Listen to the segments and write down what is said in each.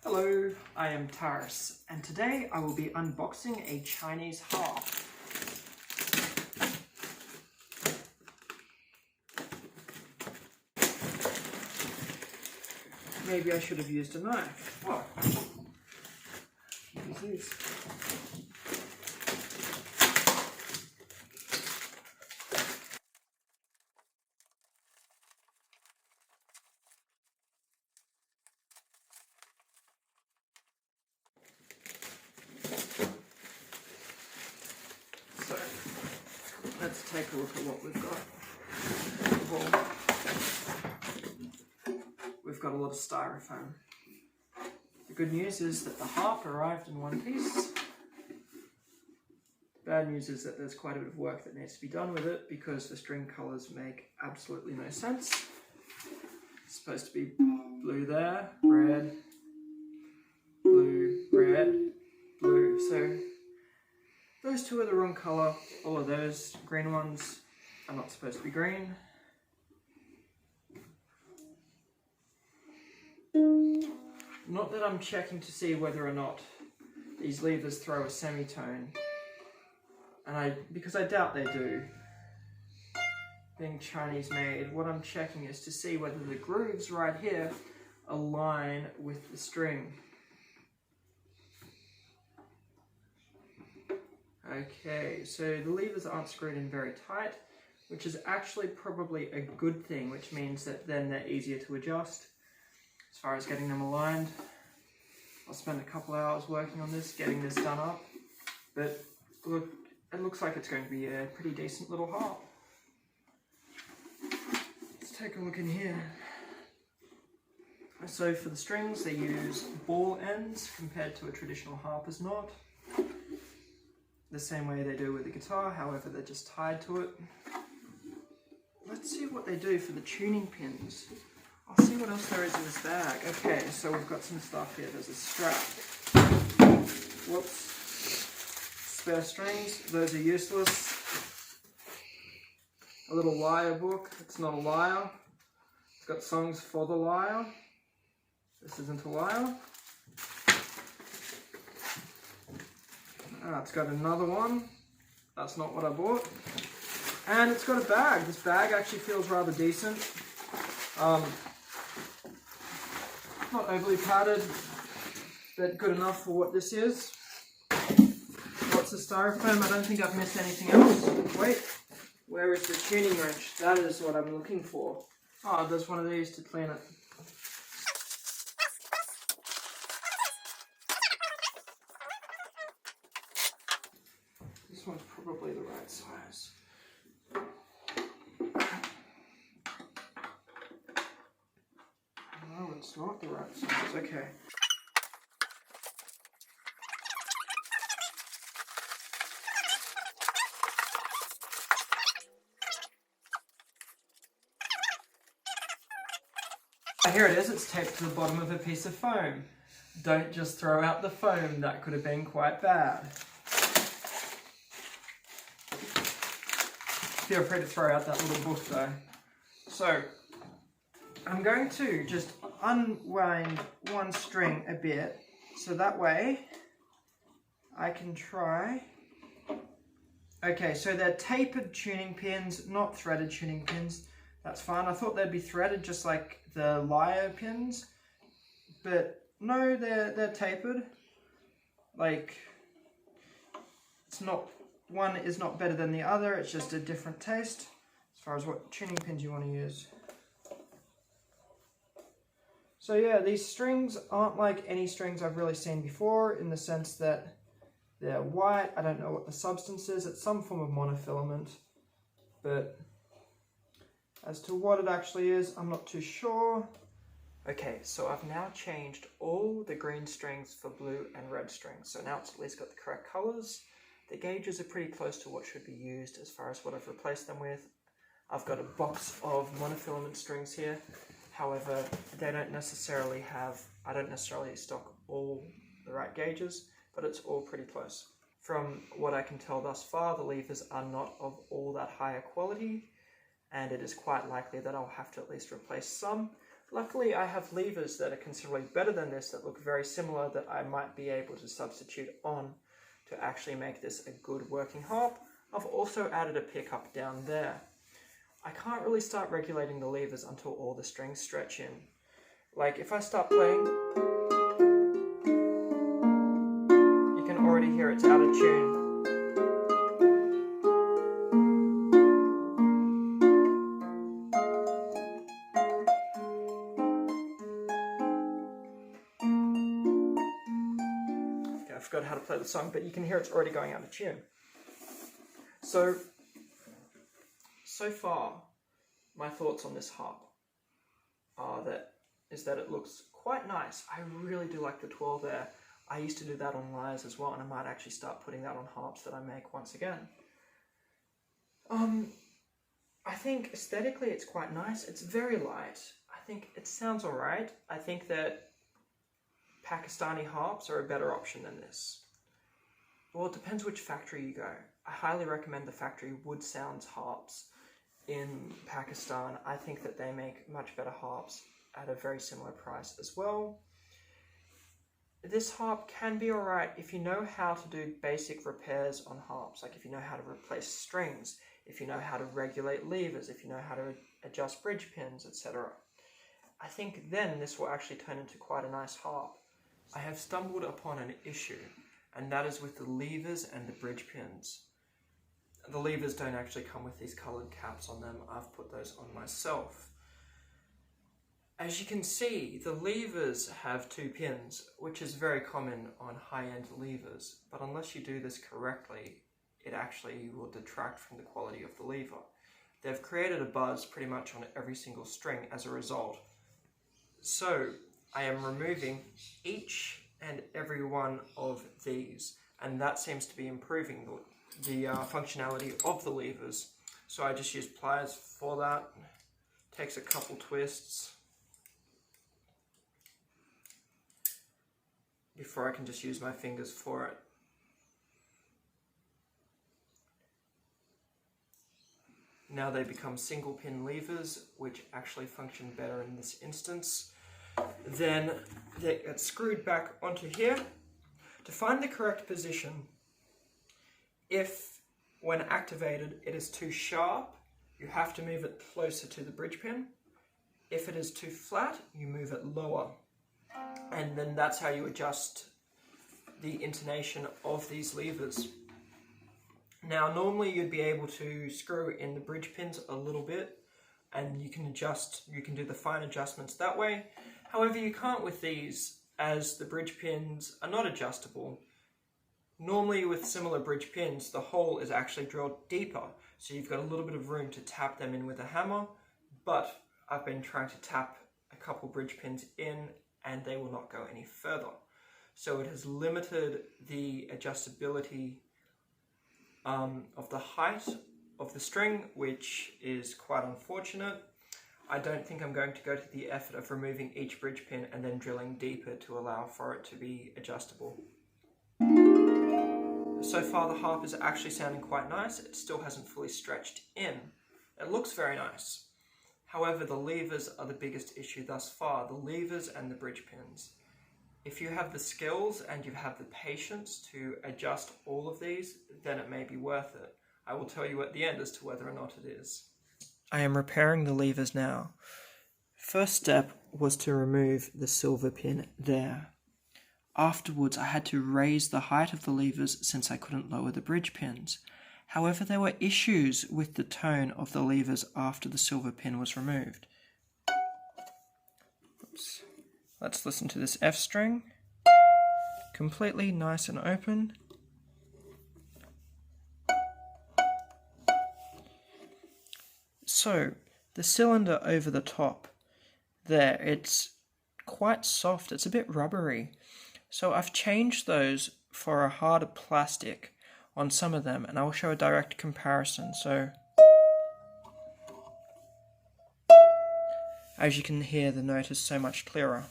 Hello, I am Taris, and today I will be unboxing a Chinese harp. Maybe I should have used a knife. Oh, use these. So, let's take a look at what we've got. We've got a lot of styrofoam. The good news is that the harp arrived in one piece. The bad news is that there's quite a bit of work that needs to be done with it because the string colours make absolutely no sense. It's supposed to be blue there, red, blue, red, blue. So those two are the wrong colour. All of those green ones are not supposed to be green. Not that I'm checking to see whether or not these levers throw a semitone, and because I doubt they do, being Chinese made. What I'm checking is to see whether the grooves right here align with the string. Okay, so the levers aren't screwed in very tight, which is actually probably a good thing, which means that then they're easier to adjust. As far as getting them aligned, I'll spend a couple hours working on this, getting this done up. But look, it looks like it's going to be a pretty decent little harp. Let's take a look in here. So for the strings, they use ball ends compared to a traditional harpist knot. The same way they do with the guitar, however they're just tied to it. Let's see what they do for the tuning pins. I'll see what else there is in this bag. Okay, so we've got some stuff here. There's a strap. Whoops. Spare strings. Those are useless. A little lyre book. It's not a lyre. It's got songs for the lyre. This isn't a lyre. It's got another one. That's not what I bought. And it's got a bag. This bag actually feels rather decent. Not overly padded, but good enough for what this is. Lots of styrofoam. I don't think I've missed anything else. Wait, where is the tuning wrench? That is what I'm looking for. Oh, there's one of these to clean it. This one's probably the right size. No, it's not the right size. Okay. Here it is. It's taped to the bottom of a piece of foam. Don't just throw out the foam. That could have been quite bad. Feel free to throw out that little book though. So, I'm going to just unwind one string a bit, so that way I can try. Okay, so they're tapered tuning pins, not threaded tuning pins. That's fine. I thought they'd be threaded just like the lyre pins, but no, they're tapered. Like, it's not, one is not better than the other, it's just a different taste as far as what tuning pins you want to use. So yeah, these strings aren't like any strings I've really seen before, in the sense that they're white. I don't know what the substance is. It's some form of monofilament, but as to what it actually is, I'm not too sure. Okay, so I've now changed all the green strings for blue and red strings. So now it's at least got the correct colors. The gauges are pretty close to what should be used as far as what I've replaced them with. I've got a box of monofilament strings here. However, they don't necessarily have, I don't necessarily stock all the right gauges, but it's all pretty close. From what I can tell thus far, the levers are not of all that higher quality, and it is quite likely that I'll have to at least replace some. Luckily, I have levers that are considerably better than this that look very similar that I might be able to substitute on to actually make this a good working harp. I've also added a pickup down there. I can't really start regulating the levers until all the strings stretch in. Like if I start playing, you can already hear it's out of tune. I forgot how to play the song, but you can hear it's already going out of tune. So far, my thoughts on this harp is that it looks quite nice. I really do like the twirl there. I used to do that on lyres as well, and I might actually start putting that on harps that I make once again. I think aesthetically it's quite nice. It's very light. I think it sounds alright. I think that Pakistani harps are a better option than this. Well, it depends which factory you go. I highly recommend the factory Wood Sounds harps in Pakistan. I think that they make much better harps at a very similar price as well. This harp can be alright if you know how to do basic repairs on harps, like if you know how to replace strings, if you know how to regulate levers, if you know how to adjust bridge pins, etc. I think then this will actually turn into quite a nice harp. I have stumbled upon an issue, and that is with the levers and the bridge pins. The levers don't actually come with these coloured caps on them. I've put those on myself. As you can see, the levers have 2 pins, which is very common on high-end levers, but unless you do this correctly, it actually will detract from the quality of the lever. They've created a buzz pretty much on every single string as a result. So I am removing each and every one of these, and that seems to be improving the functionality of the levers. So I just use pliers for that. Takes a couple twists before I can just use my fingers for it. Now they become single pin levers, which actually function better in this instance. Then they get screwed back onto here. To find the correct position, if when activated it is too sharp, you have to move it closer to the bridge pin. If it is too flat, you move it lower. And then that's how you adjust the intonation of these levers. Now normally you'd be able to screw in the bridge pins a little bit, and you can do the fine adjustments that way. However, you can't with these, as the bridge pins are not adjustable. Normally with similar bridge pins, the hole is actually drilled deeper, so you've got a little bit of room to tap them in with a hammer, but I've been trying to tap a couple bridge pins in and they will not go any further. So it has limited the adjustability of the height of the string, which is quite unfortunate. I don't think I'm going to go to the effort of removing each bridge pin and then drilling deeper to allow for it to be adjustable. So far the harp is actually sounding quite nice. It still hasn't fully stretched in. It looks very nice. However, the levers are the biggest issue thus far, the levers and the bridge pins. If you have the skills and you have the patience to adjust all of these, then it may be worth it. I will tell you at the end as to whether or not it is. I am repairing the levers now. First step was to remove the silver pin there. Afterwards, I had to raise the height of the levers since I couldn't lower the bridge pins. However, there were issues with the tone of the levers after the silver pin was removed. Oops. Let's listen to this F string. Completely nice and open. So, the cylinder over the top there, it's quite soft, it's a bit rubbery. So I've changed those for a harder plastic on some of them, and I will show a direct comparison. So, as you can hear, the note is so much clearer.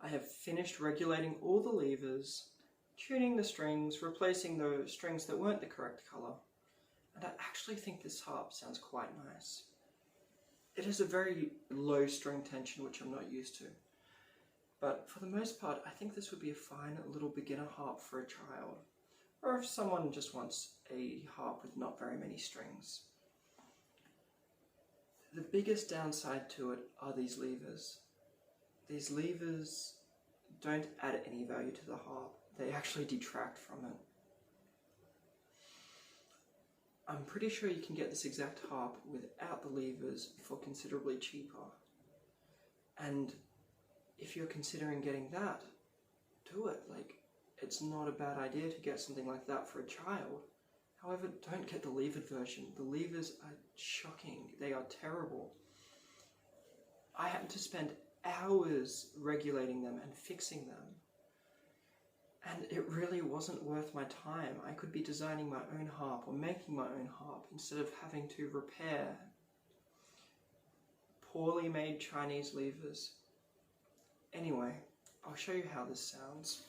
I have finished regulating all the levers, tuning the strings, replacing the strings that weren't the correct colour, and I actually think this harp sounds quite nice. it is a very low string tension, which I'm not used to. But for the most part, I think this would be a fine little beginner harp for a child. Or if someone just wants a harp with not very many strings. The biggest downside to it are these levers. These levers don't add any value to the harp. They actually detract from it. I'm pretty sure you can get this exact harp without the levers for considerably cheaper. And if you're considering getting that, do it. Like, it's not a bad idea to get something like that for a child. However, don't get the levered version. The levers are shocking. They are terrible. I had to spend hours regulating them and fixing them. And it really wasn't worth my time. I could be designing my own harp or making my own harp instead of having to repair poorly made Chinese levers. Anyway, I'll show you how this sounds.